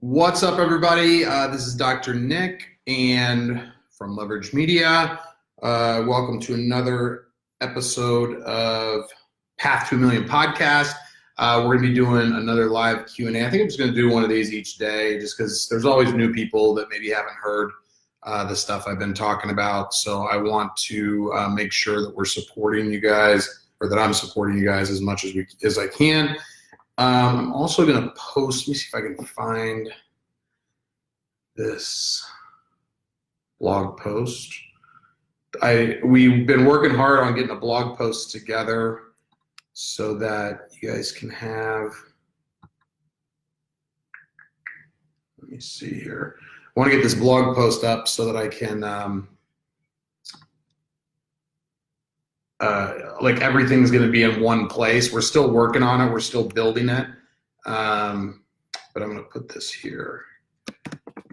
What's up, everybody? This is Dr. Nick and from Leverage Media. Welcome to another episode of Path to $1 Million podcast. We're going to be doing another live Q&A. I think I'm just going to do one of these each day just because there's always new people that maybe haven't heard the stuff I've been talking about. So I want to make sure that we're supporting you guys, or that I'm supporting you guys as much as I can. I'm also going to post, let me see if I can find this blog post. We've been working hard on getting a blog post together so that you guys can have, let me see here. I want to get this blog post up so that I can, like everything's going to be in one place. We're still working on it. We're still building it. But I'm going to put this here.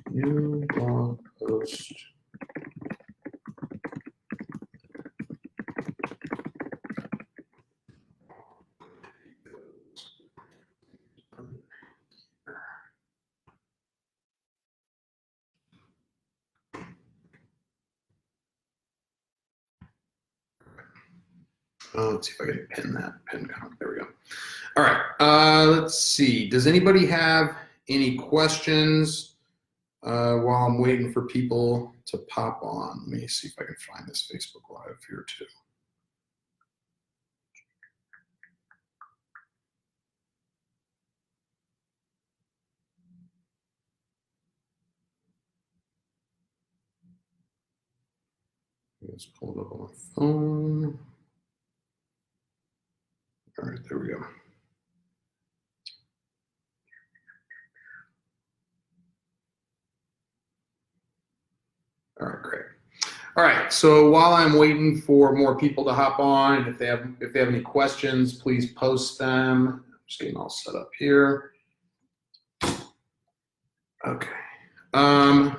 New blog post. Let's see if I can pin that pin comment. There we go. All right. Let's see. Does anybody have any questions while I'm waiting for people to pop on? Let me see if I can find this Facebook Live here too. Let's pull it up on my phone. All right, there we go. All right, great. All right, so while I'm waiting for more people to hop on, and if they have any questions, please post them. I'm just getting all set up here. Okay. All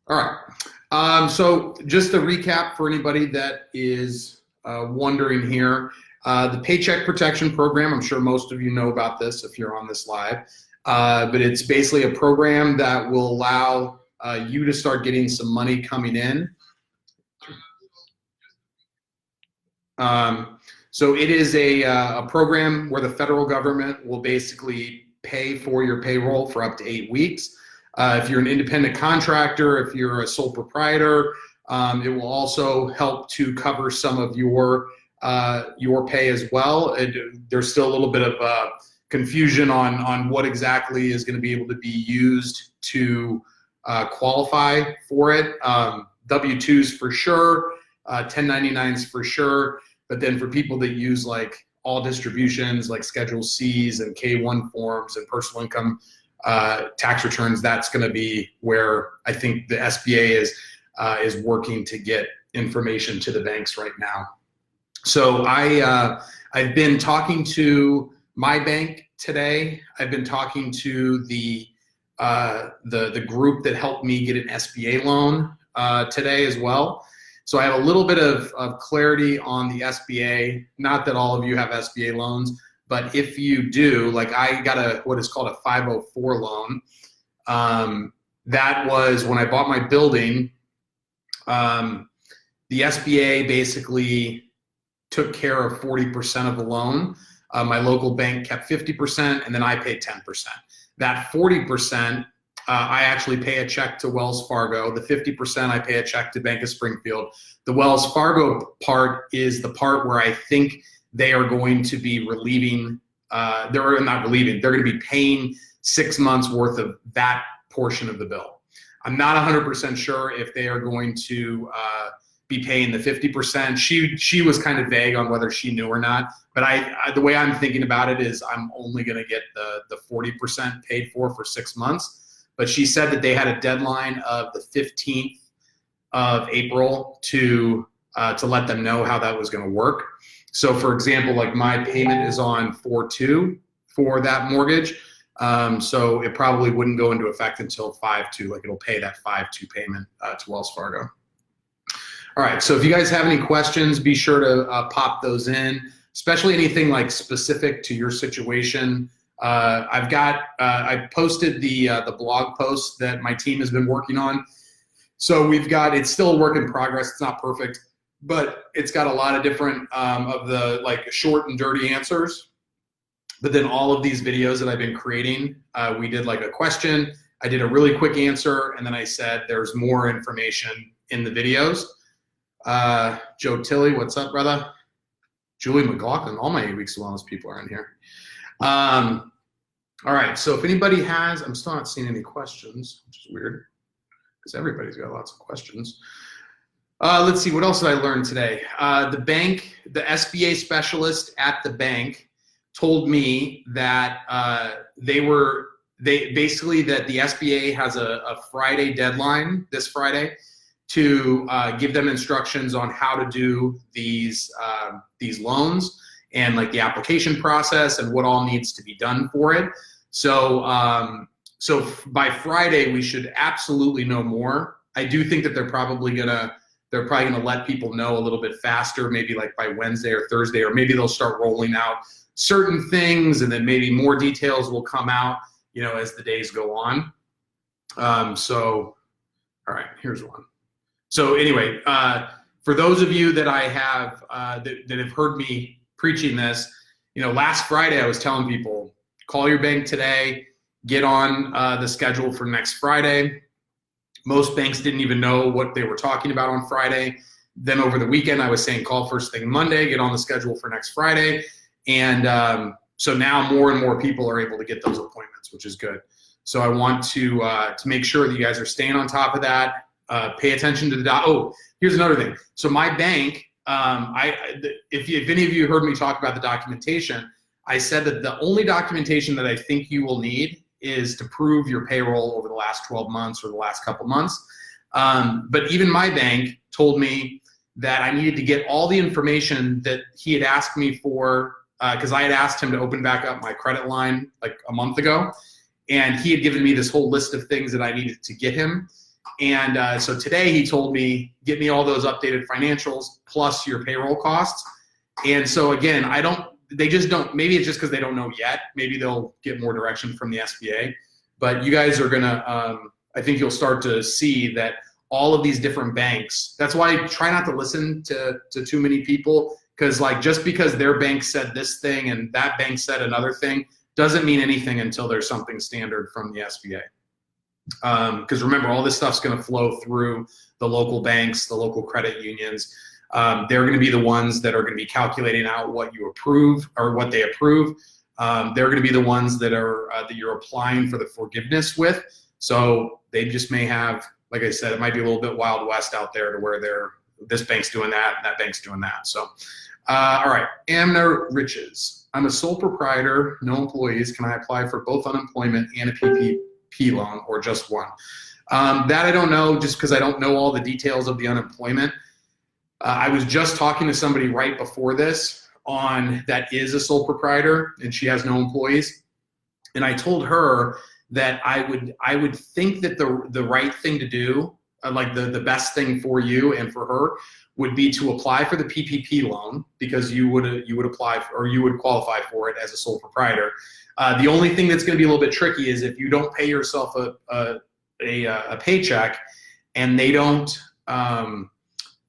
right. So just to recap for anybody that is wondering here, the Paycheck Protection Program, I'm sure most of you know about this if you're on this live, but it's basically a program that will allow you to start getting some money coming in. So it is a program where the federal government will basically pay for your payroll for up to 8 weeks. If you're an independent contractor, if you're a sole proprietor, it will also help to cover some of your pay as well. There's still a little bit of confusion on what exactly is going to be able to be used to qualify for it. W-2s for sure, 1099s for sure, but then for people that use like all distributions like Schedule C's and K-1 forms and personal income tax returns, that's going to be where I think the SBA is working to get information to the banks right now. So I've been talking to my bank today. I've been talking to the group that helped me get an SBA loan today as well. So I have a little bit of clarity on the SBA. Not that all of you have SBA loans, but if you do, like I got what is called a 504 loan. That was when I bought my building. The SBA basically took care of 40% of the loan. My local bank kept 50%, and then I paid 10%. That 40%, I actually pay a check to Wells Fargo. The 50%, I pay a check to Bank of Springfield. The Wells Fargo part is the part where I think they are going to be relieving, they're not relieving, they're going to be paying 6 months worth of that portion of the bill. I'm not 100% sure if they are going to be paying the 50%. She was kind of vague on whether she knew or not, but the way I'm thinking about it is I'm only going to get the 40% paid for 6 months. But she said that they had a deadline of the 15th of April to let them know how that was going to work. So for example, like my payment is on 4/2 for that mortgage. So it probably wouldn't go into effect until 5/2, like it'll pay that 5/2 payment to Wells Fargo. All right, so if you guys have any questions, be sure to pop those in, especially anything like specific to your situation. I posted the blog post that my team has been working on. So it's still a work in progress. It's not perfect, but it's got a lot of different of the like short and dirty answers. But then all of these videos that I've been creating, we did like a question. I did a really quick answer, and then I said there's more information in the videos. Joe Tilley, what's up, brother? Julie McLaughlin, all my 8 Weeks of Wellness people are in here. All right, so if anybody has, I'm still not seeing any questions, which is weird because everybody's got lots of questions. Let's see, what else did I learn today? The bank, the SBA specialist at the bank told me that basically that the SBA has a Friday deadline, this Friday, to give them instructions on how to do these loans and like the application process and what all needs to be done for it. So so by Friday we should absolutely know more. I do think that they're probably gonna let people know a little bit faster, maybe like by Wednesday or Thursday, or maybe they'll start rolling out certain things, and then maybe more details will come out, you know, as the days go on. So, all right, here's one. So anyway, for those of you that I have that have heard me preaching this, you know, last Friday I was telling people, call your bank today, get on the schedule for next Friday. Most banks didn't even know what they were talking about on Friday. Then over the weekend, I was saying call first thing Monday, get on the schedule for next Friday. And so now more and more people are able to get those appointments, which is good. So I want to make sure that you guys are staying on top of that. Pay attention to the oh, here's another thing. So my bank, if any of you heard me talk about the documentation, I said that the only documentation that I think you will need is to prove your payroll over the last 12 months or the last couple months. But even my bank told me that I needed to get all the information that he had asked me for, because I had asked him to open back up my credit line like a month ago, and he had given me this whole list of things that I needed to get him. And so today he told me, get me all those updated financials plus your payroll costs. And so again, they just don't, maybe it's just because they don't know yet. Maybe they'll get more direction from the SBA. But you guys are gonna, I think you'll start to see that all of these different banks, that's why I try not to listen to too many people, because like just because their bank said this thing and that bank said another thing doesn't mean anything until there's something standard from the SBA. Because remember, all this stuff's going to flow through the local banks, the local credit unions. They're going to be the ones that are going to be calculating out what you approve or what they approve. They're going to be the ones that are that you're applying for the forgiveness with. So they just may have, like I said, it might be a little bit Wild West out there to where this bank's doing that, that bank's doing that. So, all right, Amna Riches. I'm a sole proprietor, no employees. Can I apply for both unemployment and a PPP loan, or just one? That I don't know, just because I don't know all the details of the unemployment. I was just talking to somebody right before this that is a sole proprietor and she has no employees, and I told her that I would think that the right thing to do, like the best thing for you and for her, would be to apply for the PPP loan, because you would apply for, or you would qualify for it as a sole proprietor. The only thing that's going to be a little bit tricky is if you don't pay yourself a paycheck, and they don't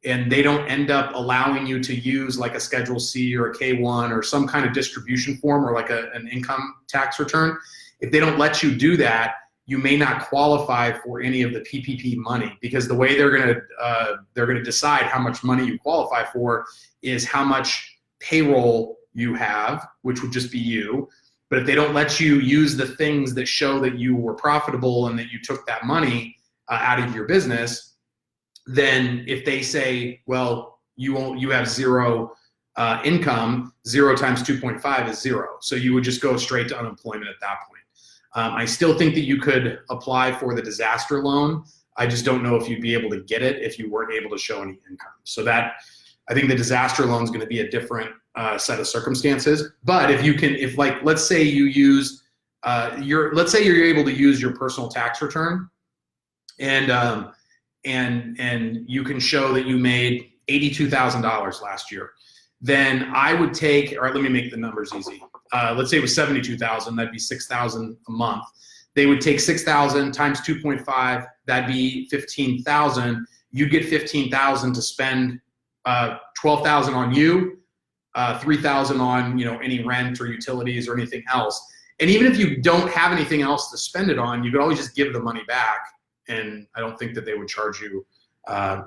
end up allowing you to use like a Schedule C or a K-1 or some kind of distribution form, or like an income tax return. If they don't let you do that, you may not qualify for any of the PPP money, because the way they're gonna decide how much money you qualify for is how much payroll you have, which would just be you. But if they don't let you use the things that show that you were profitable and that you took that money out of your business, then if they say, well, you have zero income, 0 times 2.5 is 0. So you would just go straight to unemployment at that point. I still think that you could apply for the disaster loan. I just don't know if you'd be able to get it if you weren't able to show any income. So I think the disaster loan is going to be a different set of circumstances. But if like, let's say you use let's say you're able to use your personal tax return, and you can show that you made $82,000 last year, then I would take, all right, let me make the numbers easy. let's say it was 72,000, that'd be 6,000 a month. They would take 6,000 times 2.5, that'd be 15,000. You'd get 15,000 to spend 12,000 on you, 3,000 on, you know, any rent or utilities or anything else. And even if you don't have anything else to spend it on, you could always just give the money back. And I don't think that they would charge you,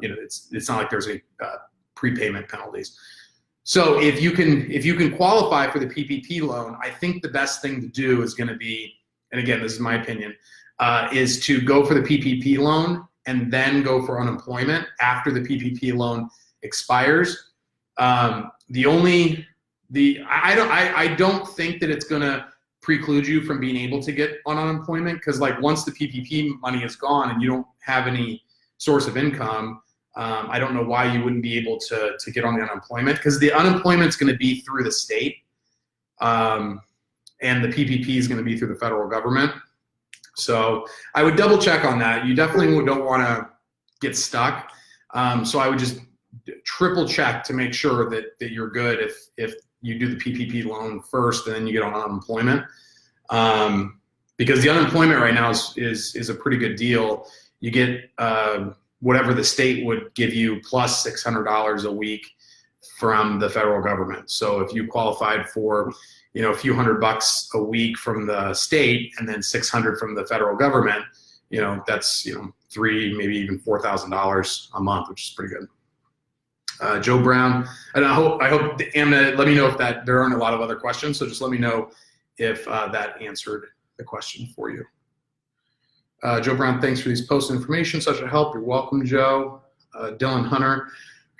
you know, it's not like there's a prepayment penalties. So if you can qualify for the PPP loan, I think the best thing to do is going to be, and again, this is my opinion, is to go for the PPP loan and then go for unemployment after the PPP loan expires. I don't think that it's going to preclude you from being able to get on unemployment, because like once the PPP money is gone and you don't have any source of income, I don't know why you wouldn't be able to get on the unemployment, because the unemployment's going to be through the state, and the PPP is going to be through the federal government. So I would double check on that. You definitely don't want to get stuck. So I would just triple check to make sure that you're good if you do the PPP loan first and then you get on unemployment. Because the unemployment right now is a pretty good deal. You get whatever the state would give you plus $600 a week from the federal government. So if you qualified for, you know, a few $100 a week from the state and then 600 from the federal government, you know, that's, you know, $3,000, maybe even $4,000 a month, which is pretty good. Joe Brown, and I hope Amna, let me know if that there aren't a lot of other questions. So just let me know if that answered the question for you. Joe Brown, thanks for these posts and information. Such a help. You're welcome, Joe. Dylan Hunter, are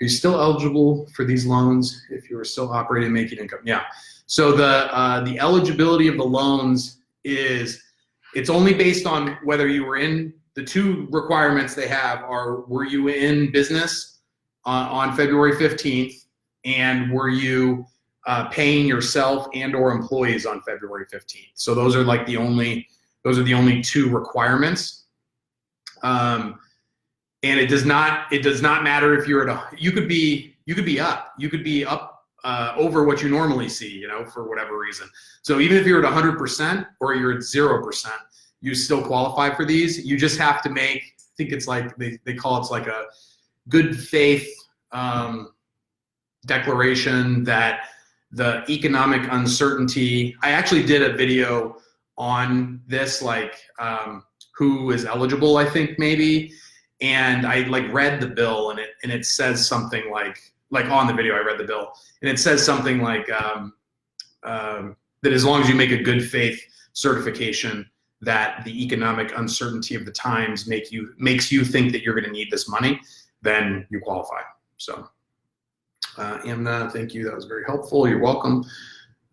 you still eligible for these loans if you are still operating and making income? Yeah. So the eligibility of the loans is, it's only based on whether you were in, the two requirements they have are, were you in business on February 15th, and were you paying yourself and or employees on February 15th? So those are like the only two requirements. And it does not matter if you're at you could be up over what you normally see, you know, for whatever reason. So even if you're at 100% or you're at 0%, you still qualify for these. You just have to make, I think it's like, they call it like a good faith declaration that the economic uncertainty, I actually did a video on this, like who is eligible, I think maybe, and I like read the bill, and it says something like on the video I read the bill, and it says something like that as long as you make a good faith certification that the economic uncertainty of the times makes you think that you're going to need this money, then you qualify. So Amna, thank you, that was very helpful. You're welcome.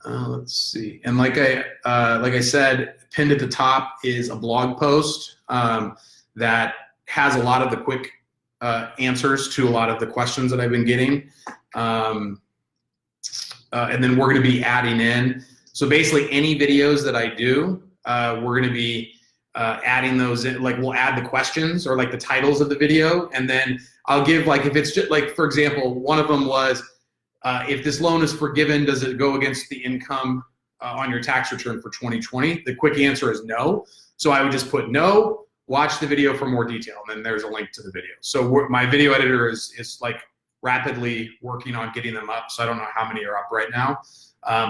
Let's see, and like I said, pinned at the top is a blog post that has a lot of the quick answers to a lot of the questions that I've been getting, and then we're going to be adding in, so basically any videos that I do, we're going to be adding those in, like we'll add the questions or like the titles of the video, and then I'll give, like, if it's just like, for example, one of them was, if this loan is forgiven, does it go against the income on your tax return for 2020? The quick answer is no. So I would just put no, watch the video for more detail, and then there's a link to the video. So my video editor is like rapidly working on getting them up, so I don't know how many are up right now,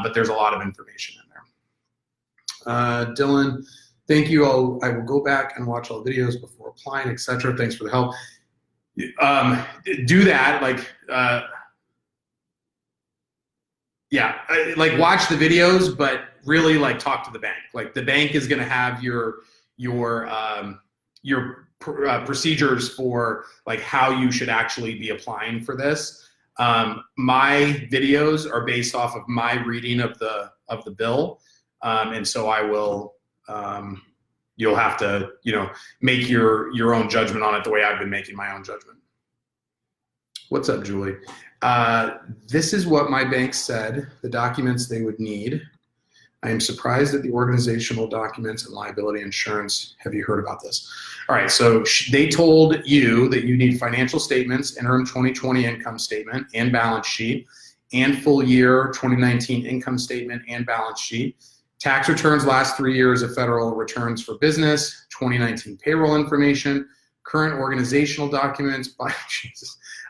but there's a lot of information in there. Dylan, thank you. I will go back and watch all the videos before applying, etc. Thanks for the help. Do that, like, yeah, like watch the videos, but really like talk to the bank. Like the bank is going to have your procedures for like how you should actually be applying for this. My videos are based off of my reading of the bill, and so I will. You'll have to, you know, make your own judgment on it the way I've been making my own judgment. What's up, Julie? This is what my bank said, the documents they would need. I am surprised at the organizational documents and liability insurance. Have you heard about this? All right, so they told you that you need financial statements, interim 2020 income statement and balance sheet, and full year 2019 income statement and balance sheet, tax returns last 3 years of federal returns for business, 2019 payroll information, current organizational documents,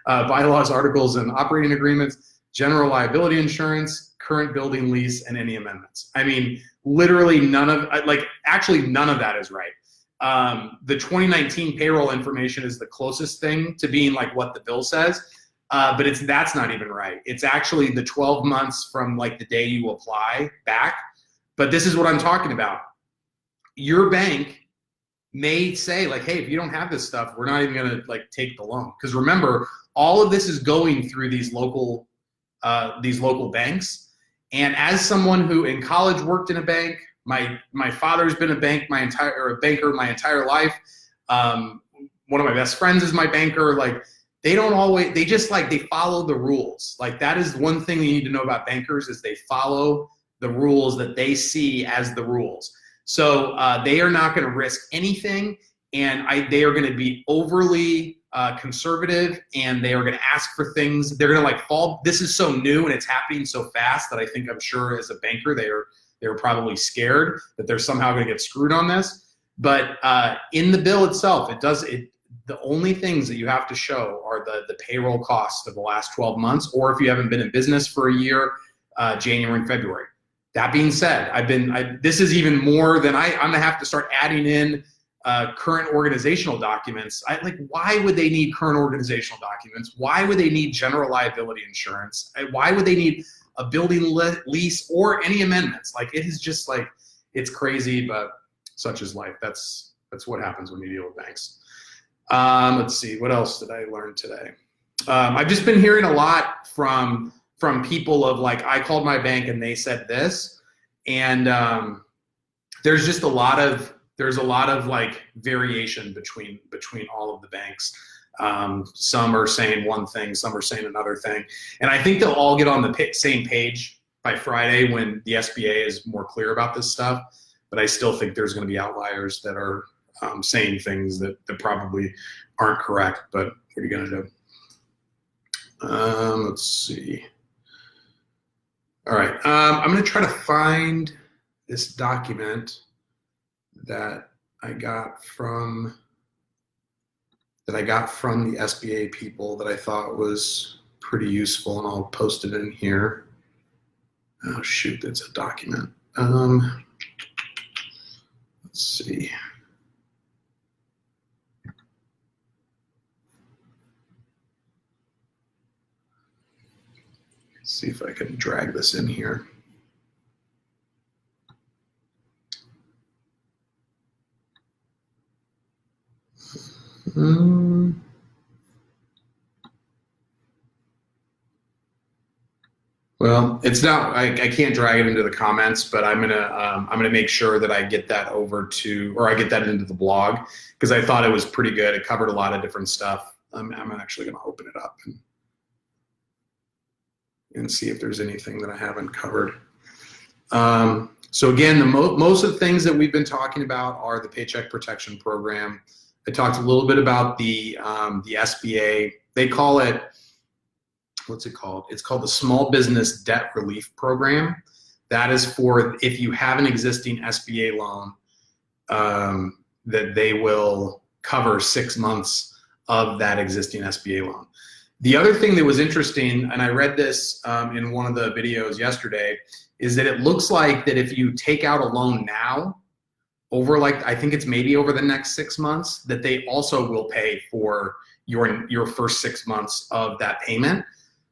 bylaws, articles, and operating agreements, general liability insurance, current building lease, and any amendments. I mean, literally none of, actually none of that is right. The 2019 payroll information is the closest thing to being like what the bill says, but that's not even right. It's actually the 12 months from like the day you apply back. But this is what I'm talking about. Your bank may say like, hey, if you don't have this stuff, we're not even gonna like take the loan. Because remember, all of this is going through these local banks. And as someone who in college worked in a bank, my father's been a banker my entire life. One of my best friends is my banker. Like they follow the rules. Like that is one thing you need to know about bankers is they follow the rules that they see as the rules. So they are not going to risk anything, and they are going to be overly conservative, and they are going to ask for things. They're going to like fall. This is so new and it's happening so fast that I'm sure as a banker they're probably scared that they're somehow going to get screwed on this. But in the bill itself, the only things that you have to show are the payroll costs of the last 12 months, or if you haven't been in business for a year, January and February. That being said, this is even more than I'm going to have to start adding in current organizational documents. Why would they need current organizational documents? Why would they need general liability insurance? Why would they need a building lease or any amendments? Like it is just like, it's crazy, but such is life. That's what happens when you deal with banks. Let's see, what else did I learn today? I've just been hearing a lot from people of like, I called my bank and they said this, and there's just a lot of like variation between all of the banks. Some are saying one thing, some are saying another thing, and I think they'll all get on the same page by Friday when the SBA is more clear about this stuff. But I still think there's going to be outliers that are saying things that probably aren't correct. But what are you going to do? Let's see. All right, I'm going to try to find this document that I got from the SBA people that I thought was pretty useful, and I'll post it in here. Oh shoot, that's a document. Let's see. See if I can drag this in here. Well, it's not. I can't drag it into the comments, but I'm gonna make sure that I get that over to, or I get that into the blog, because I thought it was pretty good. It covered a lot of different stuff. I'm actually gonna open it up and see if there's anything that I haven't covered. So again, most of the things that we've been talking about are the Paycheck Protection Program. I talked a little bit about the SBA. They call it, what's it called? It's called the Small Business Debt Relief Program. That is for if you have an existing SBA loan, that they will cover 6 months of that existing SBA loan. The other thing that was interesting, and I read this in one of the videos yesterday, is that it looks like that if you take out a loan now, over I think it's maybe over the next 6 months, that they also will pay for your first 6 months of that payment.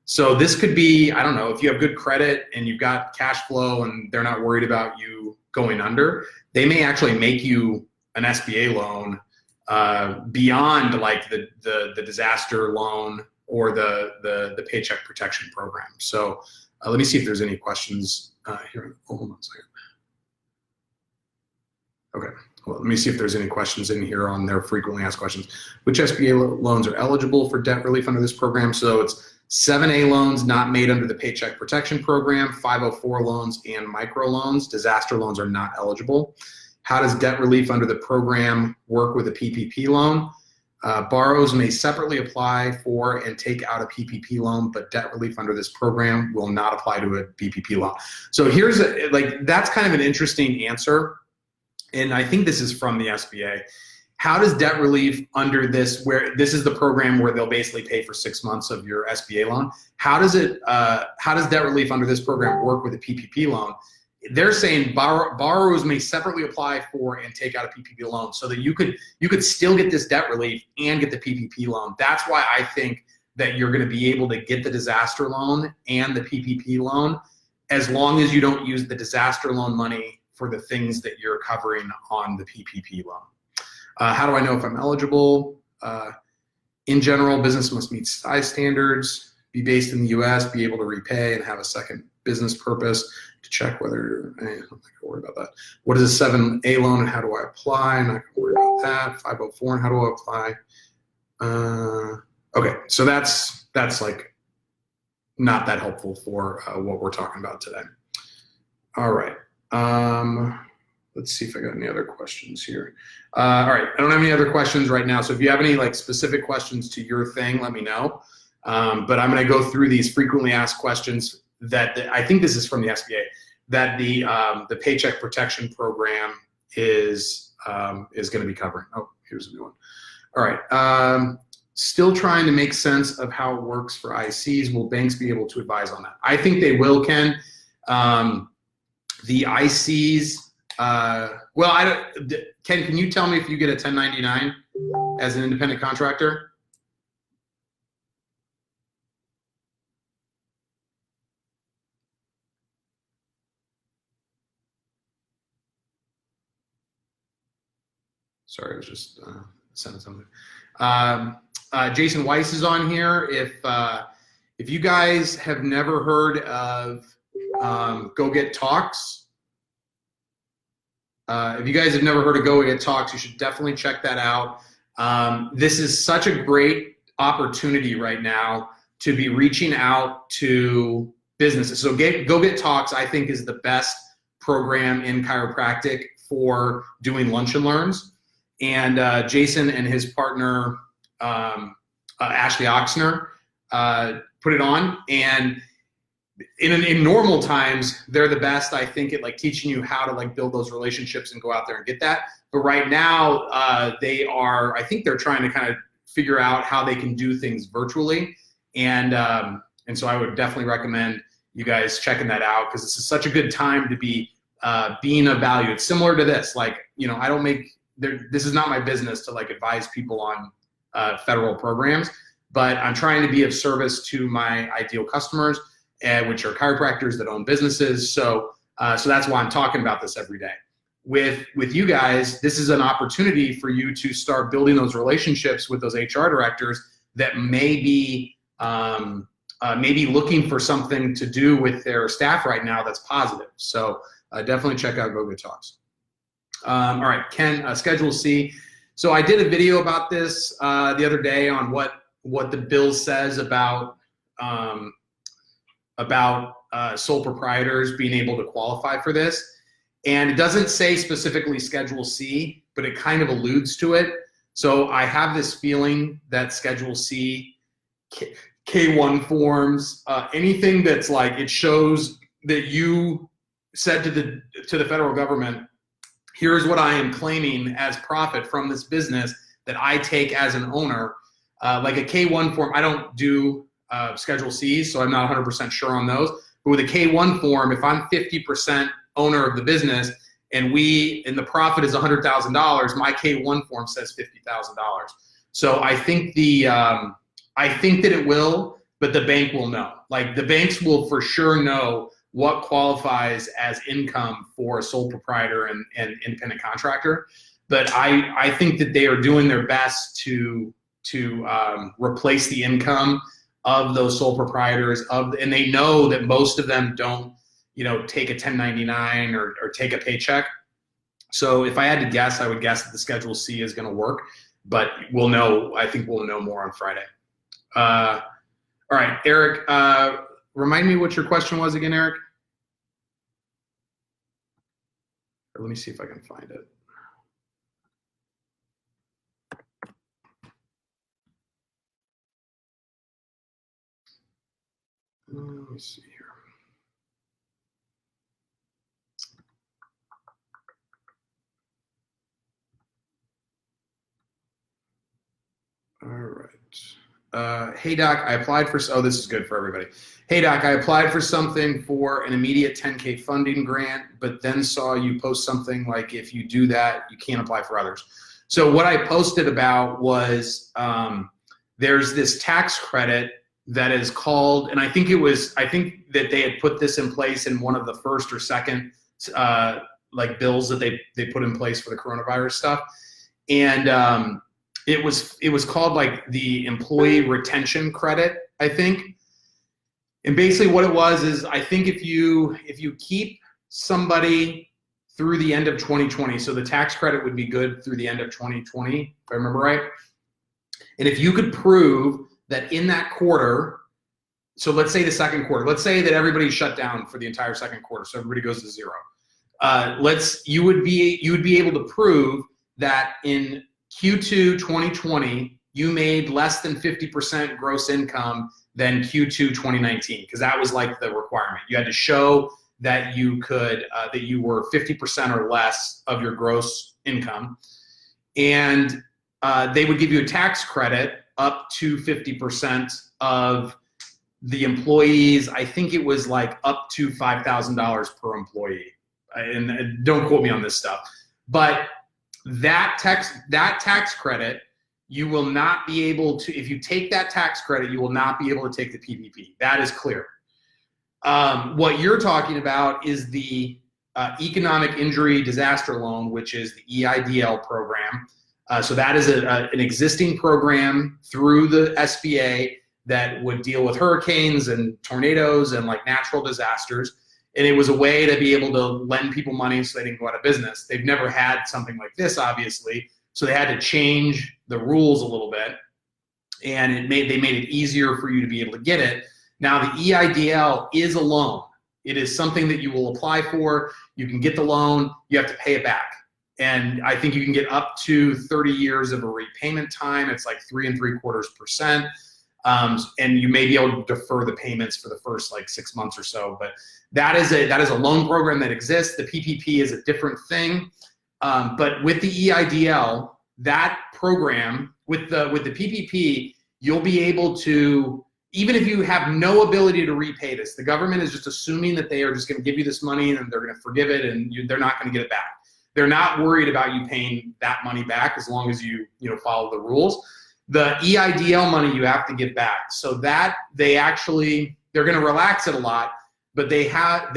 So this could be, I don't know, if you have good credit and you've got cash flow and they're not worried about you going under, they may actually make you an SBA loan beyond like the disaster loan or the Paycheck Protection Program. So let me see if there's any questions here. Oh, hold on a second. Okay, well, let me see if there's any questions in here on their frequently asked questions. Which SBA loans are eligible for debt relief under this program? So it's 7A loans not made under the Paycheck Protection Program, 504 loans and micro loans. Disaster loans are not eligible. How does debt relief under the program work with a PPP loan? Borrowers may separately apply for and take out a PPP loan, but debt relief under this program will not apply to a PPP loan. So here's that's kind of an interesting answer, and I think this is from the SBA. How does debt relief under this, where this is the program where they'll basically pay for 6 months of your SBA loan? How does debt relief under this program work with a PPP loan? They're saying borrowers may separately apply for and take out a PPP loan, so that you could still get this debt relief and get the PPP loan. That's why I think that you're going to be able to get the disaster loan and the PPP loan, as long as you don't use the disaster loan money for the things that you're covering on the PPP loan. How do I know if I'm eligible? In general, business must meet size standards, be based in the US, be able to repay, and have a second business purpose to check whether, I'm not gonna worry about that. What is a 7A loan and how do I apply? I'm not gonna worry about that. 504 and how do I apply? Okay, so that's like not that helpful for what we're talking about today. All right, let's see if I got any other questions here. All right, I don't have any other questions right now, so if you have any like specific questions to your thing, let me know. But I'm gonna go through these frequently asked questions that I think this is from the SBA, that the Paycheck Protection Program is going to be covering. Oh, here's a new one. All right. Still trying to make sense of how it works for ICs. Will banks be able to advise on that? I think they will, Ken. The ICs. Well, Ken, can you tell me if you get a 1099 as an independent contractor? Sorry, I was just sending something. Jason Weiss is on here. If you guys have never heard of Go Get Talks, if you guys have never heard of Go Get Talks, you should definitely check that out. This is such a great opportunity right now to be reaching out to businesses. So Go Get Talks, I think, is the best program in chiropractic for doing lunch and learns. And Jason and his partner, Ashley Oxner, put it on. And in normal times, they're the best, I think, at like teaching you how to like build those relationships and go out there and get that. But right now, I think they're trying to kind of figure out how they can do things virtually. And so I would definitely recommend you guys checking that out, because this is such a good time to be being of value. It's similar to this, like, I don't make, this is not my business to like advise people on federal programs, but I'm trying to be of service to my ideal customers, which are chiropractors that own businesses. So that's why I'm talking about this every day. With you guys, this is an opportunity for you to start building those relationships with those HR directors that may be looking for something to do with their staff right now that's positive. So definitely check out Go Get Talks. All right, Ken, Schedule C. So I did a video about this the other day on what the bill says about sole proprietors being able to qualify for this. And it doesn't say specifically Schedule C, but it kind of alludes to it. So I have this feeling that Schedule C, K-1 forms, anything that's like, it shows that you said to the federal government, here's what I am claiming as profit from this business that I take as an owner. Like a K-1 form, I don't do Schedule C's, so I'm not 100% sure on those. But with a K-1 form, if I'm 50% owner of the business and the profit is $100,000, my K-1 form says $50,000. So I think I think that it will, but the bank will know. Like the banks will for sure know what qualifies as income for a sole proprietor and independent contractor. But I think that they are doing their best to replace the income of those sole proprietors, and they know that most of them don't, take a 1099 or take a paycheck. So if I had to guess, I would guess that the Schedule C is going to work, but I think we'll know more on Friday. All right, Eric, remind me what your question was again, Eric. Let me see if I can find it. Let me see here. All right. Hey Doc, I applied for, oh, this is good for everybody. Hey Doc, I applied for something for an immediate 10K funding grant, but then saw you post something like, if you do that, you can't apply for others. So what I posted about was there's this tax credit that is called, and I think that they had put this in place in one of the first or second like bills that they put in place for the coronavirus stuff. And it was called like the employee retention credit, I think. And basically what it was is, I think if you keep somebody through the end of 2020, so the tax credit would be good through the end of 2020, if I remember right. And if you could prove that in that quarter, so let's say the second quarter, let's say that everybody shut down for the entire second quarter, so everybody goes to zero. You would be able to prove that in Q2 2020, you made less than 50% gross income than Q2 2019, because that was like the requirement. You had to show that you could, that you were 50% or less of your gross income. And they would give you a tax credit up to 50% of the employees. I think it was like up to $5,000 per employee. And don't quote me on this stuff. But that tax credit, you will not be able to, if you take that tax credit, you will not be able to take the PPP. That is clear. What you're talking about is the Economic Injury Disaster Loan, which is the EIDL program. So that is an existing program through the SBA that would deal with hurricanes and tornadoes and like natural disasters. And it was a way to be able to lend people money so they didn't go out of business. They've never had something like this, obviously. So they had to change the rules a little bit. And they made it easier for you to be able to get it. Now the EIDL is a loan. It is something that you will apply for. You can get the loan, you have to pay it back. And I think you can get up to 30 years of a repayment time. It's like 3 3/4%. And you may be able to defer the payments for the first like 6 months or so. But that is a loan program that exists. The PPP is a different thing. But with the EIDL, that program, with the PPP, you'll be able to, even if you have no ability to repay this, the government is just assuming that they are just going to give you this money and they're going to forgive it and they're not going to get it back. They're not worried about you paying that money back as long as you follow the rules. The EIDL money you have to give back. So that they're going to relax it a lot, but they have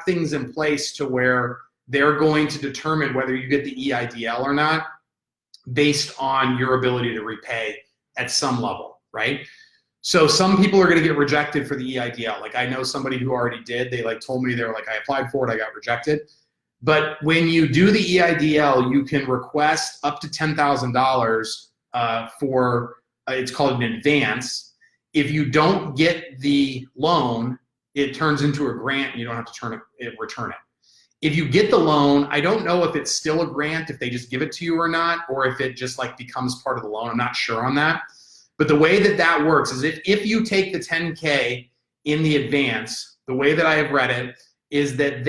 things in place to where they're going to determine whether you get the EIDL or not based on your ability to repay at some level, right? So some people are going to get rejected for the EIDL. Like I know somebody who already did. They like told me, they were like, I applied for it, I got rejected. But when you do the EIDL, you can request up to $10,000 for, it's called an advance. If you don't get the loan, it turns into a grant and you don't have to return it. If you get the loan, I don't know if it's still a grant, if they just give it to you or not, or if it just like becomes part of the loan. I'm not sure on that. But the way that works is if you take the 10K in the advance, the way that I have read it is that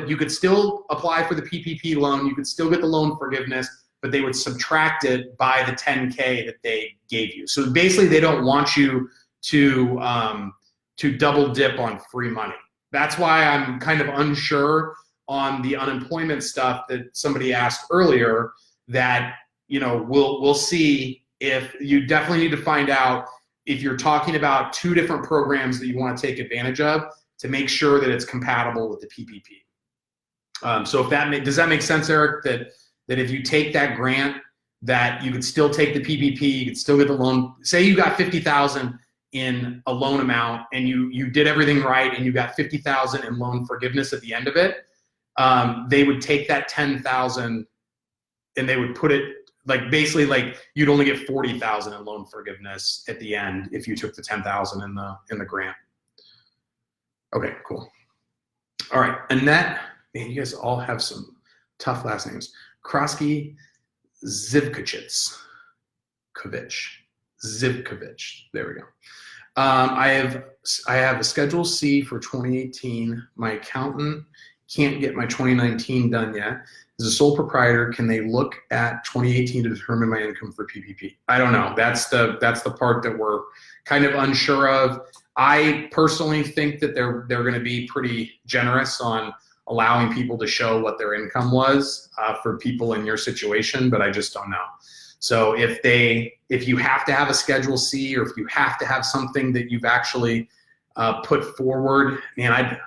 you could still apply for the PPP loan, you could still get the loan forgiveness, but they would subtract it by the 10K that they gave you. So basically they don't want you to double dip on free money. That's why I'm kind of unsure on the unemployment stuff that somebody asked earlier, that we'll see. If you definitely need to find out if you're talking about two different programs that you want to take advantage of to make sure that it's compatible with the PPP. So does that make sense, Eric? That if you take that grant, that you could still take the PPP, you could still get the loan. Say you got $50,000 in a loan amount and you did everything right and you got $50,000 in loan forgiveness at the end of it. They would take that $10,000 and they would put it, like basically like you'd only get $40,000 in loan forgiveness at the end if you took the $10,000 in the grant. Okay, cool. All right, Annette, man, you guys all have some tough last names. 𝗵𝗰𝗹𝗂𝗱𝗶𝗴. There we go. I have a Schedule C for 2018. My accountant can't get my 2019 done yet. As a sole proprietor, can they look at 2018 to determine my income for PPP? I don't know. That's the part that we're kind of unsure of. I personally think that they're going to be pretty generous on allowing people to show what their income was for people in your situation, but I just don't know. So if you have to have a Schedule C, or if you have to have something that you've actually put forward, man,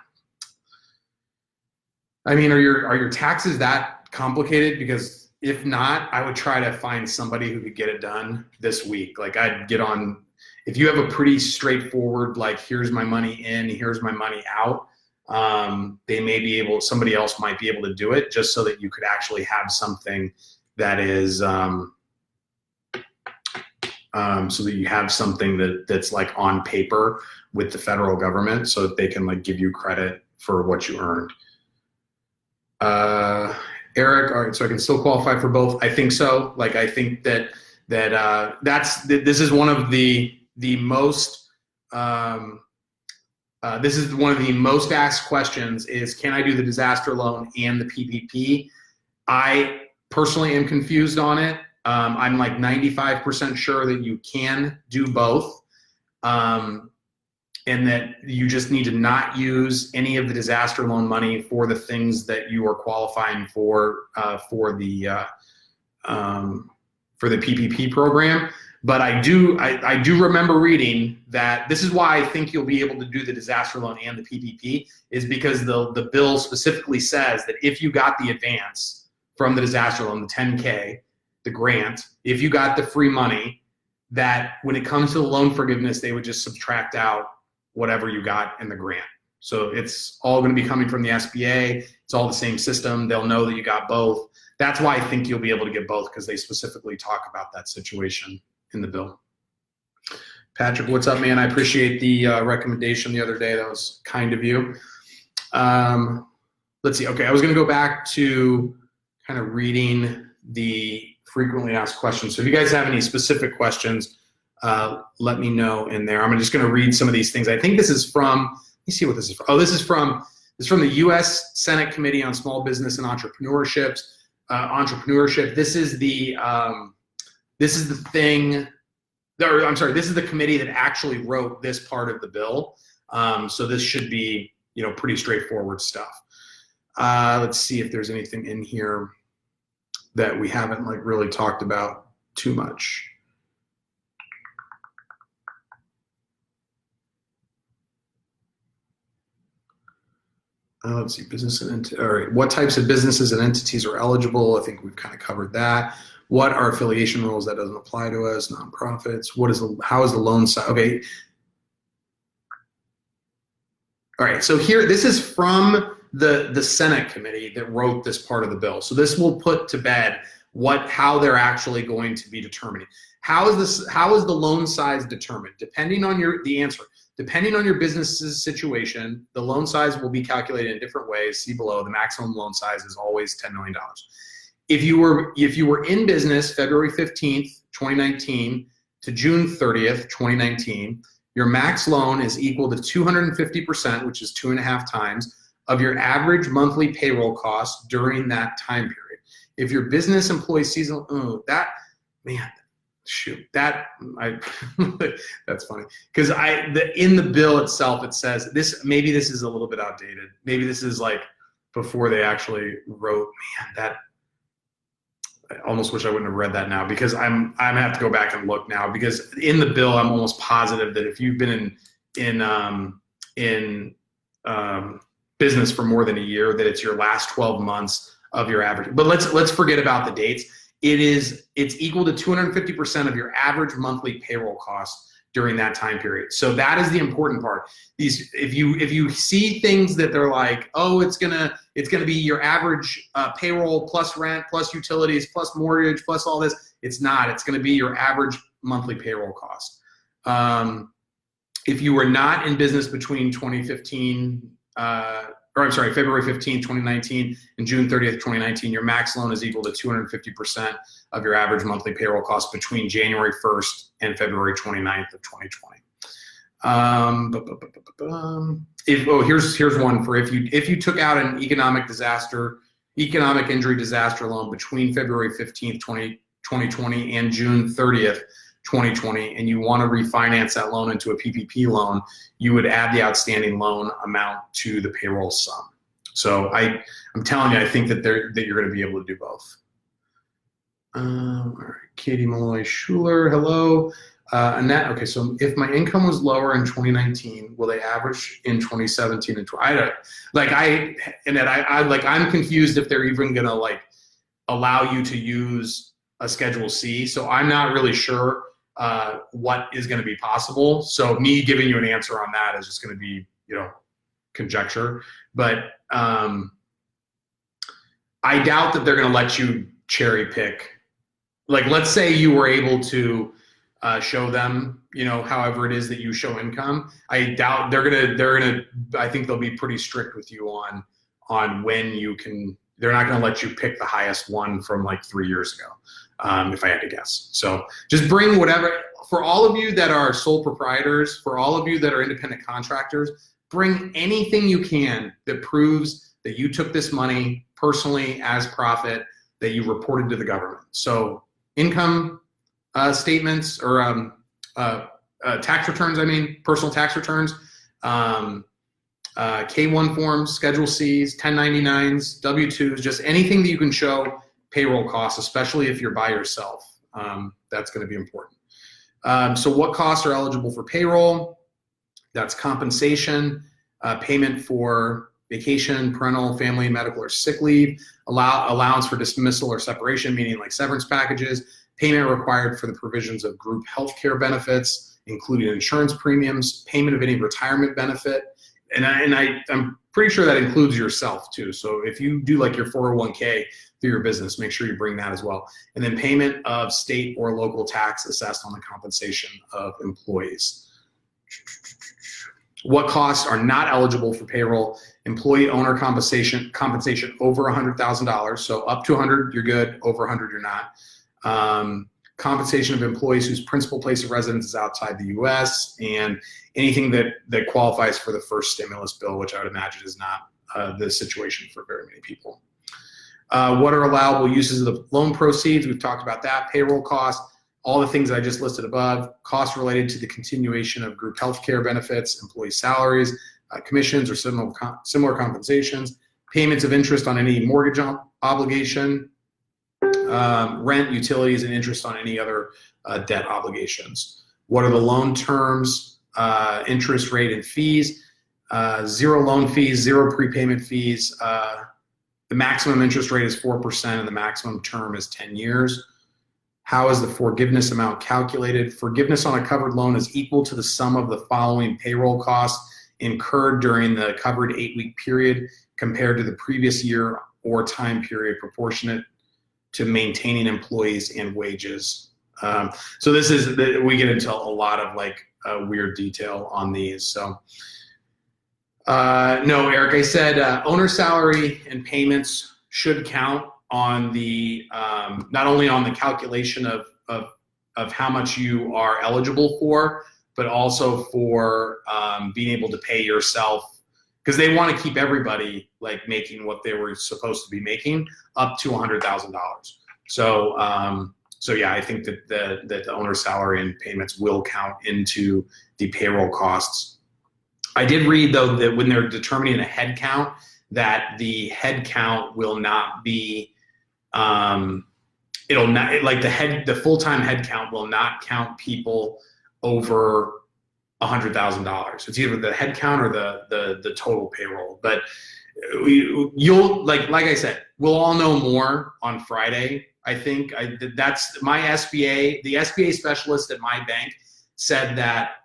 I mean, are your taxes that complicated? Because if not, I would try to find somebody who could get it done this week. Like, I'd get on, if you have a pretty straightforward, like, here's my money in, here's my money out, they may be able, somebody else might be able to do it, just so that you could actually have something that is, so that you have something that's like on paper with the federal government, so that they can like give you credit for what you earned. Eric, all right, so I can still qualify for both. I think so. Like, I think this is one of the most this is one of the most asked questions is, can I do the disaster loan and the PPP? I personally am confused on it. I'm like 95% sure that you can do both, and that you just need to not use any of the disaster loan money for the things that you are qualifying for the PPP program. But I do remember reading that this is why I think you'll be able to do the disaster loan and the PPP, is because the bill specifically says that if you got the advance from the disaster loan, the 10K, the grant, if you got the free money, that when it comes to the loan forgiveness, they would just subtract out whatever you got in the grant. So it's all going to be coming from the SBA. It's all the same system. They'll know that you got both. That's why I think you'll be able to get both, because they specifically talk about that situation in the bill. Patrick, what's up, man? I appreciate the recommendation the other day. That was kind of you. Let's see. Okay, I was going to go back to kind of reading the frequently asked questions. So if you guys have any specific questions, let me know in there. I'm just going to read some of these things. I think this is from, let me see what this is from. Oh, this is from the U.S. Senate Committee on Small Business and Entrepreneurship. This is the thing, or I'm sorry, this is the committee that actually wrote this part of the bill. So this should be, pretty straightforward stuff. Let's see if there's anything in here that we haven't like really talked about too much. Let's see, business and all right. What types of businesses and entities are eligible? I think we've kind of covered that. What are affiliation rules? That doesn't apply to us. Nonprofits. How is the loan size? Okay. All right. So here, this is from the Senate committee that wrote this part of the bill. So this will put to bed how they're actually going to be determining. How is the loan size determined? Depending on your business's situation, the loan size will be calculated in different ways. See below. The maximum loan size is always $10 million. If you were in business February 15th, 2019 to June 30th, 2019, your max loan is equal to 250%, which is 2.5 times, of your average monthly payroll costs during that time period. If your business employs seasonal, that's funny, because in the bill itself it says this. Maybe this is a little bit outdated. Maybe this is like before they actually wrote. Man, that I almost wish I wouldn't have read that now, because I'm gonna have to go back and look now, because in the bill I'm almost positive that if you've been in business for more than a year, that it's your last 12 months of your average. But let's forget about the dates. It's equal to 250% of your average monthly payroll costs during that time period. So that is the important part. If you see things that they're like, oh, it's gonna be your average payroll plus rent plus utilities plus mortgage plus all this, it's not. It's gonna be your average monthly payroll cost. If you were not in business between February 15, 2019 and June 30th, 2019, your max loan is equal to 250% of your average monthly payroll costs between January 1st and February 29th of 2020. Here's one for if you took out an economic injury disaster loan between February 15th, 2020 and June 30th, 2020, and you want to refinance that loan into a PPP loan, you would add the outstanding loan amount to the payroll sum. So I'm telling you, I think that you're going to be able to do both. All right, Katie Malloy Schuler, hello. Annette, okay, so if my income was lower in 2019, will they average in 2017 and 20? I'm confused if they're even gonna like allow you to use a Schedule C. So I'm not really sure what is going to be possible. So me giving you an answer on that is just going to be, conjecture. But I doubt that they're going to let you cherry pick. Like, let's say you were able to show them, however it is that you show income. I doubt I think they'll be pretty strict with you on when you can. They're not going to let you pick the highest one from like 3 years ago, if I had to guess. So just bring whatever. For all of you that are sole proprietors, for all of you that are independent contractors, bring anything you can that proves that you took this money personally as profit that you reported to the government. So income statements or tax returns, personal tax returns, K-1 forms, Schedule Cs, 1099s, W-2s, just anything that you can show payroll costs, especially if you're by yourself. That's going to be important. So what costs are eligible for payroll? That's compensation, payment for vacation, parental, family, medical, or sick leave, allowance for dismissal or separation, meaning like severance packages, payment required for the provisions of group health care benefits, including insurance premiums, payment of any retirement benefit, and I'm pretty sure that includes yourself too. So if you do like your 401k through your business, make sure you bring that as well. And then payment of state or local tax assessed on the compensation of employees. What costs are not eligible for payroll? Employee owner compensation over $100,000. So up to 100, you're good. Over 100, you're not. Compensation of employees whose principal place of residence is outside the U.S. and anything that qualifies for the first stimulus bill, which I would imagine is not the situation for very many people. What are allowable uses of the loan proceeds? We've talked about that. Payroll costs, all the things I just listed above. Costs related to the continuation of group health care benefits, employee salaries, commissions or similar compensations, payments of interest on any mortgage obligation, rent, utilities, and interest on any other debt obligations. What are the loan terms, interest rate, and fees? Zero loan fees, zero prepayment fees. The maximum interest rate is 4% and the maximum term is 10 years. How is the forgiveness amount calculated? Forgiveness on a covered loan is equal to the sum of the following payroll costs incurred during the covered 8-week period compared to the previous year or time period proportionate to maintaining employees and wages. So this is, we get into a lot of like weird detail on these. So no, Eric, I said owner salary and payments should count on the, not only on the calculation of how much you are eligible for, but also for being able to pay yourself, because they want to keep everybody like making what they were supposed to be making up to $100,000. So, so yeah, I think that the owner salary and payments will count into the payroll costs. I did read though that when they're determining a head count, that the head count will not be, it'll not, like the full-time head count will not count people over $100,000. It's either the head count or the total payroll. But you'll like I said, we'll all know more on Friday. I think that's my SBA. The SBA specialist at my bank said that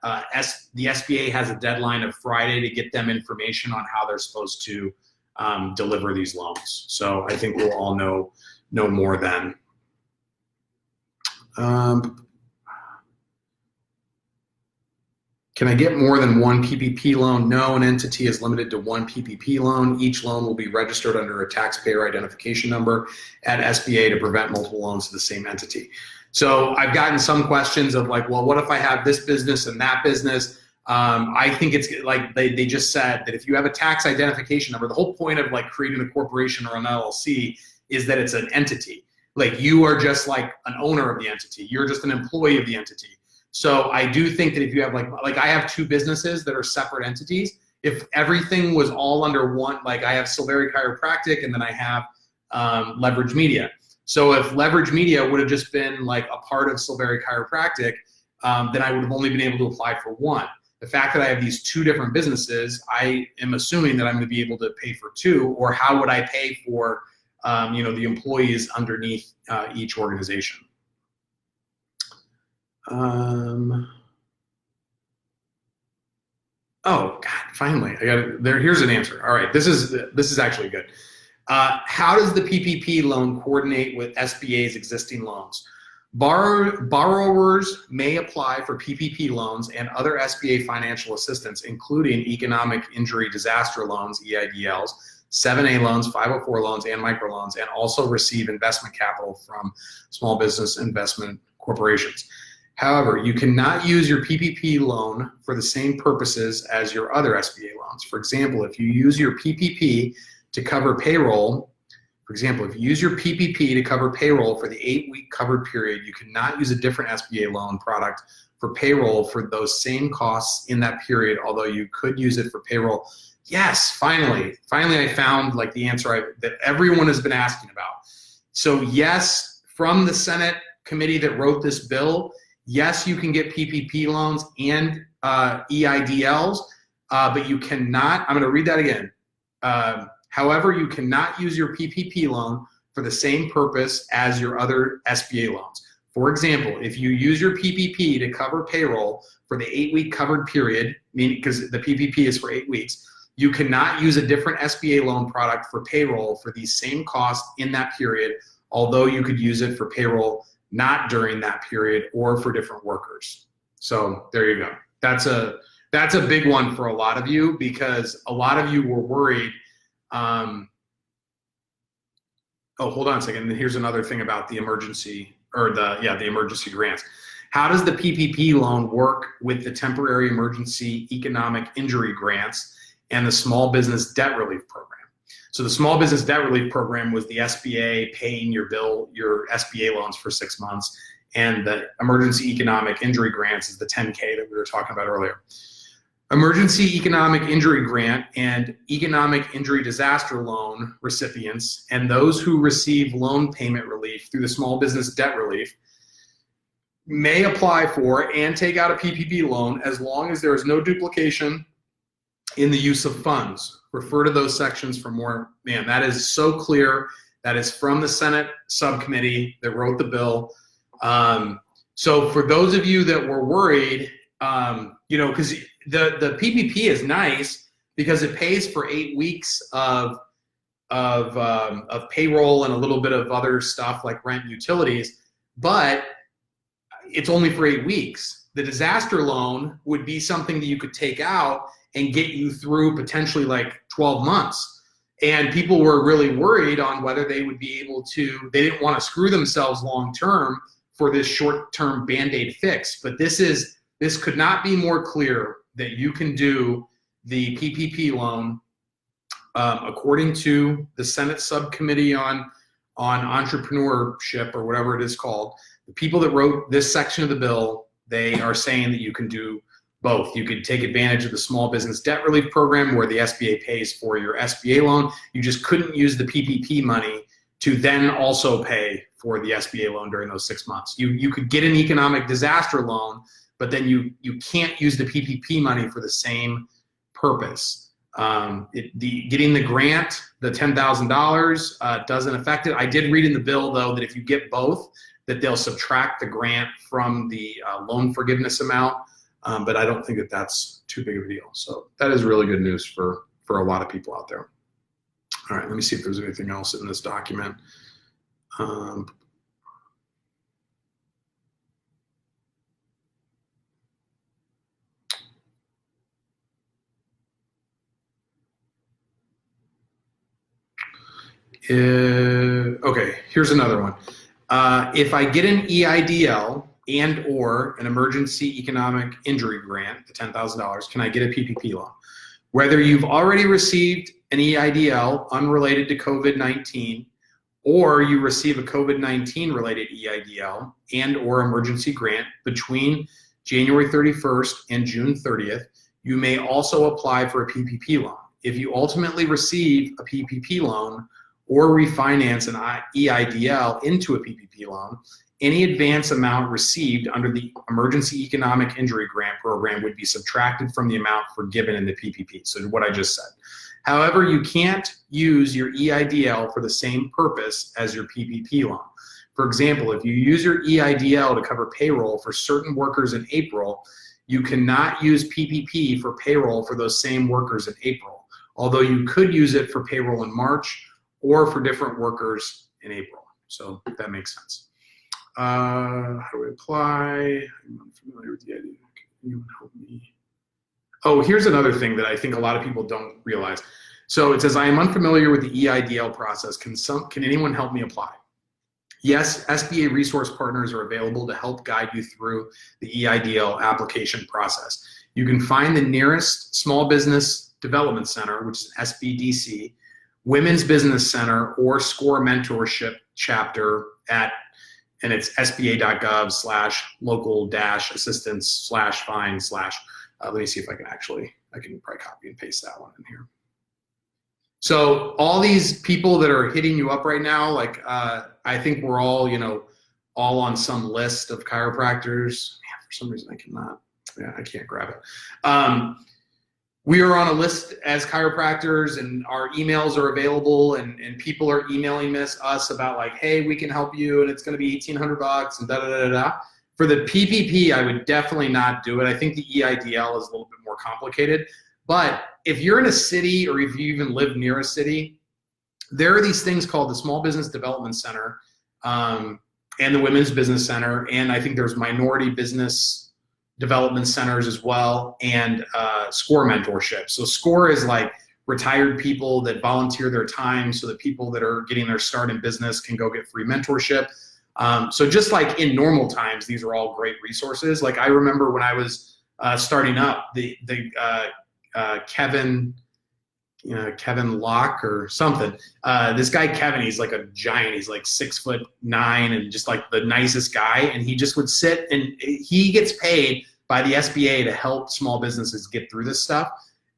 the SBA has a deadline of Friday to get them information on how they're supposed to deliver these loans. So I think we'll all know more then. Can I get more than one PPP loan? No, an entity is limited to one PPP loan. Each loan will be registered under a taxpayer identification number at SBA to prevent multiple loans to the same entity. So I've gotten some questions of like, well, what if I have this business and that business? I think it's like they just said that if you have a tax identification number, the whole point of like creating a corporation or an LLC is that it's an entity. Like you are just like an owner of the entity. You're just an employee of the entity. So I do think that if you have like I have 2 businesses that are separate entities. If everything was all under one, like I have Silveri Chiropractic and then I have Leverage Media. So if Leverage Media would have just been like a part of Silveri Chiropractic, then I would have only been able to apply for one. The fact that I have these 2 different businesses, I am assuming that I'm going to be able to pay for 2, or how would I pay for you know, the employees underneath each organization? Oh God! Finally, I got it. There. Here's an answer. All right, this is actually good. How does the PPP loan coordinate with SBA's existing loans? Borrowers may apply for PPP loans and other SBA financial assistance, including economic injury disaster loans (EIDLs), 7A loans, 504 loans, and microloans, and also receive investment capital from small business investment corporations. However, you cannot use your PPP loan for the same purposes as your other SBA loans. For example, if you use your PPP to cover payroll, for the 8-week covered period, you cannot use a different SBA loan product for payroll for those same costs in that period, although you could use it for payroll. Yes, finally I found like the answer that everyone has been asking about. So yes, from the Senate committee that wrote this bill, yes, you can get PPP loans and EIDLs, but you cannot, I'm going to read that again. However, you cannot use your PPP loan for the same purpose as your other SBA loans. For example, if you use your PPP to cover payroll for the 8-week covered period, meaning because the PPP is for 8 weeks, you cannot use a different SBA loan product for payroll for these same costs in that period, although you could use it for payroll not during that period or for different workers. So there you go. That's a big one for a lot of you, because a lot of you were worried. Oh, hold on a second. Here's another thing about the emergency, or the emergency grants. How does the PPP loan work with the temporary emergency economic injury grants and the small business debt relief program? So the small business debt relief program was the SBA paying your SBA loans for 6 months, and the emergency economic injury grants is the 10K that we were talking about earlier. Emergency economic injury grant and economic injury disaster loan recipients and those who receive loan payment relief through the small business debt relief may apply for and take out a PPP loan as long as there is no duplication in the use of funds. Refer to those sections for more. Man, that is so clear. That is from the Senate subcommittee that wrote the bill. So for those of you that were worried, you know, because the PPP is nice because it pays for 8 weeks of payroll and a little bit of other stuff like rent and utilities, but it's only for 8 weeks. The disaster loan would be something that you could take out and get you through potentially like 12 months. And people were really worried on whether they would be able to, they didn't want to screw themselves long-term for this short-term Band-Aid fix. But this could not be more clear that you can do the PPP loan according to the Senate subcommittee on entrepreneurship, or whatever it is called. The people that wrote this section of the bill, they are saying that you can do both. You could take advantage of the small business debt relief program where the SBA pays for your SBA loan. You just couldn't use the PPP money to then also pay for the SBA loan during those 6 months. You could get an economic disaster loan, but then you can't use the PPP money for the same purpose. Getting the grant, the $10,000, doesn't affect it. I did read in the bill, though, that if you get both, that they'll subtract the grant from the loan forgiveness amount. But I don't think that that's too big of a deal. So that is really good news for a lot of people out there. All right, let me see if there's anything else in this document. Okay, here's another one. If I get an EIDL, and or an emergency economic injury grant, the $10,000, can I get a PPP loan? Whether you've already received an EIDL unrelated to COVID-19, or you receive a COVID-19 related EIDL and or emergency grant between January 31st and June 30th, you may also apply for a PPP loan. If you ultimately receive a PPP loan or refinance an EIDL into a PPP loan, any advance amount received under the Emergency Economic Injury Grant Program would be subtracted from the amount forgiven in the PPP. So what I just said. However, you can't use your EIDL for the same purpose as your PPP loan. For example, if you use your EIDL to cover payroll for certain workers in April, you cannot use PPP for payroll for those same workers in April, although you could use it for payroll in March or for different workers in April. So that makes sense. How do I apply? I'm unfamiliar with the idea. Can anyone help me? Oh, here's another thing that I think a lot of people don't realize. So it says, I am unfamiliar with the EIDL process. Can anyone help me apply? Yes, SBA resource partners are available to help guide you through the EIDL application process. You can find the nearest Small Business Development Center, which is SBDC, Women's Business Center, or SCORE Mentorship chapter at, and it's sba.gov/local-assistance/fine/ let me see if I can probably copy and paste that one in here. So all these people that are hitting you up right now, like I think we're all, all on some list of chiropractors. Man, for some reason I can't grab it. We are on a list as chiropractors, and our emails are available, and people are emailing us about like, hey, we can help you, and it's going to be $1,800 and da-da-da-da-da. For the PPP, I would definitely not do it. I think the EIDL is a little bit more complicated. But if you're in a city, or if you even live near a city, there are these things called the Small Business Development Center and the Women's Business Center, and I think there's minority business development centers as well, and SCORE mentorship. So SCORE is like retired people that volunteer their time so that people that are getting their start in business can go get free mentorship. So just like in normal times, these are all great resources. Like I remember when I was starting up, Kevin Locke or something. This guy Kevin, he's like a giant. He's like 6'9" and just like the nicest guy. And he just would sit, and he gets paid by the SBA to help small businesses get through this stuff.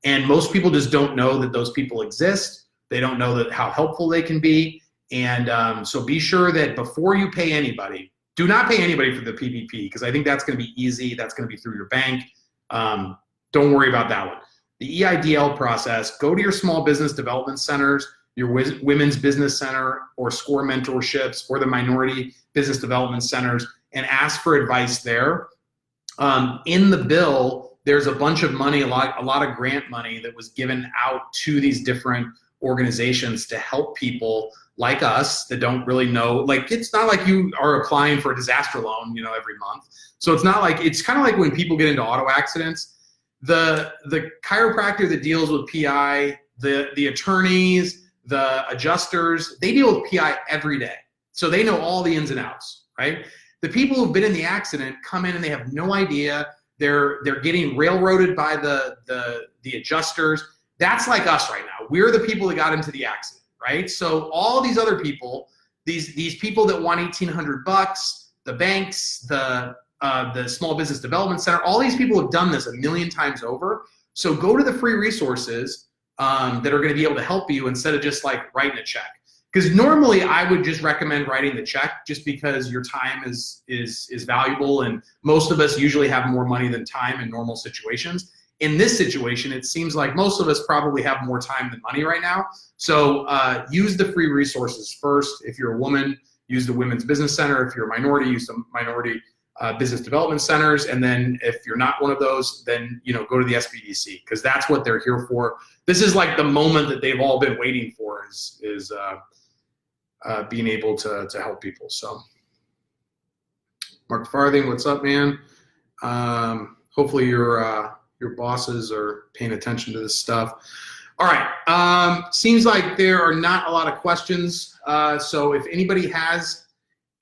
And most people just don't know that those people exist. They don't know that how helpful they can be. And so be sure that before you pay anybody, do not pay anybody for the PPP, because I think that's going to be easy. That's going to be through your bank. Don't worry about that one. The EIDL process, go to your small business development centers, your Women's Business Center or SCORE mentorships, or the minority business development centers, and ask for advice there. In the bill, there's a bunch of money, a lot of grant money that was given out to these different organizations to help people like us that don't really know. Like, it's not like you are applying for a disaster loan, every month. So it's not like, it's kind of like when people get into auto accidents. The chiropractor that deals with PI, the attorneys, the adjusters, they deal with PI every day. So they know all the ins and outs, right? The people who've been in the accident come in and they have no idea. They're getting railroaded by the adjusters. That's like us right now. We're the people that got into the accident, right? So all these other people, these people that want $1,800, the banks, the Small Business Development Center, all these people have done this a million times over. So go to the free resources that are going to be able to help you, instead of just like writing a check. Because normally I would just recommend writing the check, just because your time is valuable, and most of us usually have more money than time in normal situations. In this situation, it seems like most of us probably have more time than money right now. So use the free resources first. If you're a woman, use the Women's Business Center. If you're a minority, use the minority business development centers. And then if you're not one of those, then go to the SBDC, because that's what they're here for. This is like the moment that they've all been waiting for, is being able to help people. So Mark Farthing, what's up, man? Hopefully your bosses are paying attention to this stuff. All right, seems like there are not a lot of questions. So if anybody has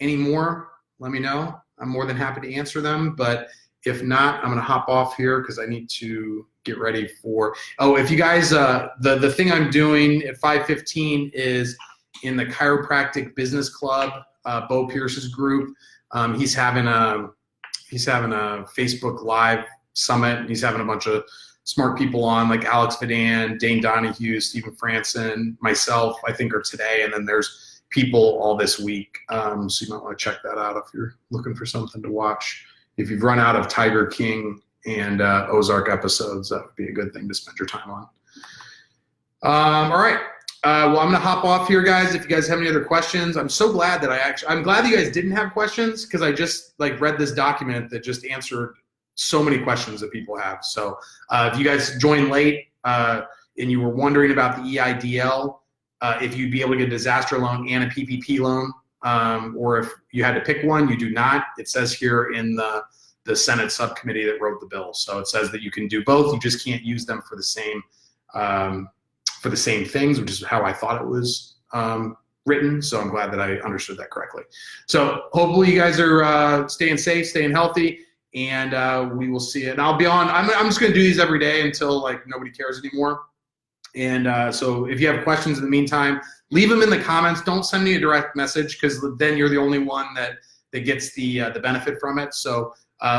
any more, let me know. I'm more than happy to answer them. But if not, I'm going to hop off here because I need to get ready for, oh, if you guys, the thing I'm doing at 5:15 is in the Chiropractic Business Club, Bo Pierce's group. He's having a Facebook Live summit. He's having a bunch of smart people on, like Alex Vidan, Dane Donahue, Stephen Franson, myself, I think are today. And then there's people all this week. So you might want to check that out if you're looking for something to watch. If you've run out of Tiger King and Ozark episodes, that would be a good thing to spend your time on. All right. Well, I'm going to hop off here, guys. If you guys have any other questions, I'm so glad that I'm glad that you guys didn't have questions, because I just read this document that just answered so many questions that people have. So if you guys joined late and you were wondering about the EIDL, if you'd be able to get a disaster loan and a PPP loan, or if you had to pick one, you do not. It says here in the Senate subcommittee that wrote the bill. So it says that you can do both. You just can't use them for the same things, which is how I thought it was written. So I'm glad that I understood that correctly. So hopefully you guys are staying safe, staying healthy, and we will see it. And I'll be on. I'm just going to do these every day until nobody cares anymore. And so if you have questions in the meantime, leave them in the comments. Don't send me a direct message, because then you're the only one that gets the benefit from it. So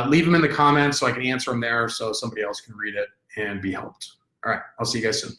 leave them in the comments so I can answer them there, so somebody else can read it and be helped. All right, I'll see you guys soon.